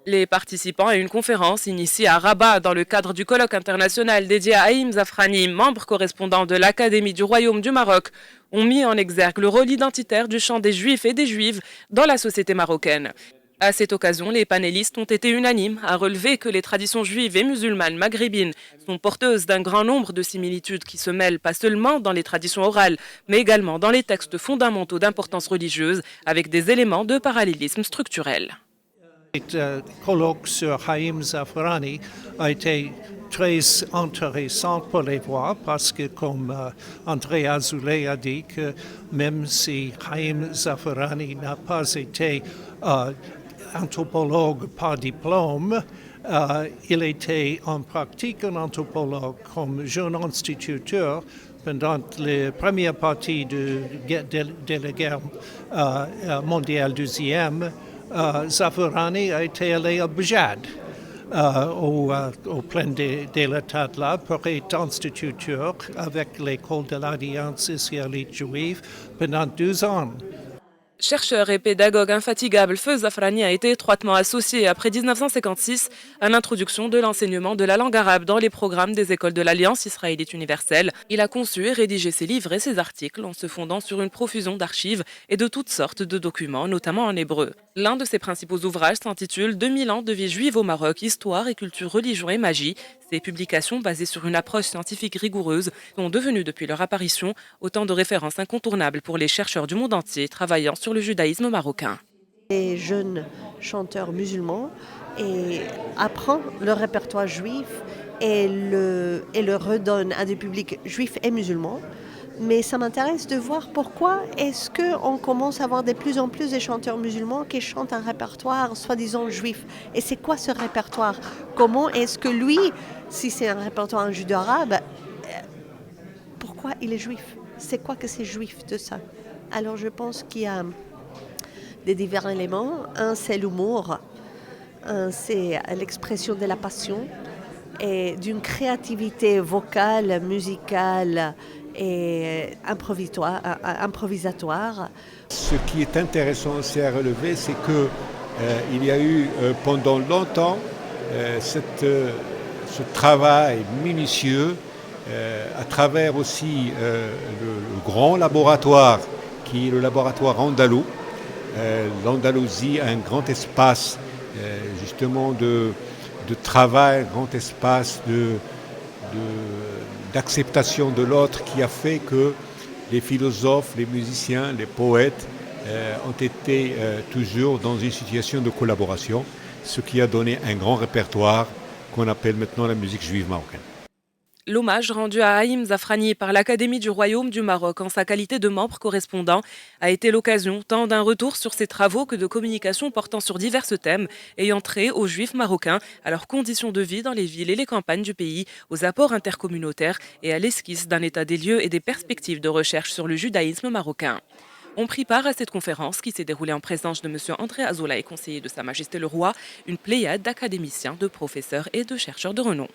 Les participants à une conférence initiée à Rabat dans le cadre du colloque international dédié à Haïm Zafrani, membre correspondant de l'Académie du Royaume du Maroc, ont mis en exergue le rôle identitaire du chant des Juifs et des Juives dans la société marocaine. À cette occasion, les panélistes ont été unanimes à relever que les traditions juives et musulmanes maghrébines sont porteuses d'un grand nombre de similitudes qui se mêlent pas seulement dans les traditions orales, mais également dans les textes fondamentaux d'importance religieuse, avec des éléments de parallélisme structurel. Le colloque sur Haïm Zafrani a été très intéressant pour les voir parce que, comme André Azoulay a dit, que même si Haïm Zafrani n'a pas été anthropologue par diplôme, il était en pratique un anthropologue comme jeune instituteur pendant la première partie de la guerre mondiale deuxième. Zafrani a été allé à Bejad, au plein de l'État là, pour être instituteur avec l'école de l'Alliance israélite juive pendant 2 ans. Chercheur et pédagogue infatigable, Feu Zafrani a été étroitement associé après 1956 à l'introduction de l'enseignement de la langue arabe dans les programmes des écoles de l'Alliance israélite universelle. Il a conçu et rédigé ses livres et ses articles en se fondant sur une profusion d'archives et de toutes sortes de documents, notamment en hébreu. L'un de ses principaux ouvrages s'intitule 2000 ans de vie juive au Maroc, histoire et culture, religion et magie. Ces publications, basées sur une approche scientifique rigoureuse, sont devenues depuis leur apparition autant de références incontournables pour les chercheurs du monde entier travaillant sur le judaïsme marocain. Les jeunes chanteurs musulmans et apprend le répertoire juif et le redonne à des publics juifs et musulmans. Mais ça m'intéresse de voir pourquoi est-ce qu'on commence à avoir de plus en plus de chanteurs musulmans qui chantent un répertoire soi-disant juif. Et c'est quoi ce répertoire? Comment est-ce que lui, si c'est un répertoire en judéo-arabe, pourquoi il est juif? C'est quoi que c'est juif de ça? Alors je pense qu'il y a des divers éléments. Un, c'est l'humour. Un, c'est l'expression de la passion et d'une créativité vocale, musicale et improvisatoire. Ce qui est intéressant aussi à relever, c'est qu'il y a eu pendant longtemps ce travail minutieux à travers aussi le grand laboratoire qui est le laboratoire andalou. L'Andalousie a un grand espace justement de travail, un grand espace d'acceptation de l'autre qui a fait que les philosophes, les musiciens, les poètes ont été toujours dans une situation de collaboration, ce qui a donné un grand répertoire qu'on appelle maintenant la musique juive marocaine. L'hommage rendu à Haïm Zafrani par l'Académie du Royaume du Maroc en sa qualité de membre correspondant a été l'occasion tant d'un retour sur ses travaux que de communications portant sur divers thèmes ayant trait aux Juifs marocains, à leurs conditions de vie dans les villes et les campagnes du pays, aux apports intercommunautaires et à l'esquisse d'un état des lieux et des perspectives de recherche sur le judaïsme marocain. On prit part à cette conférence qui s'est déroulée en présence de M. André Azoulay, conseiller de Sa Majesté le Roi, une pléiade d'académiciens, de professeurs et de chercheurs de renom.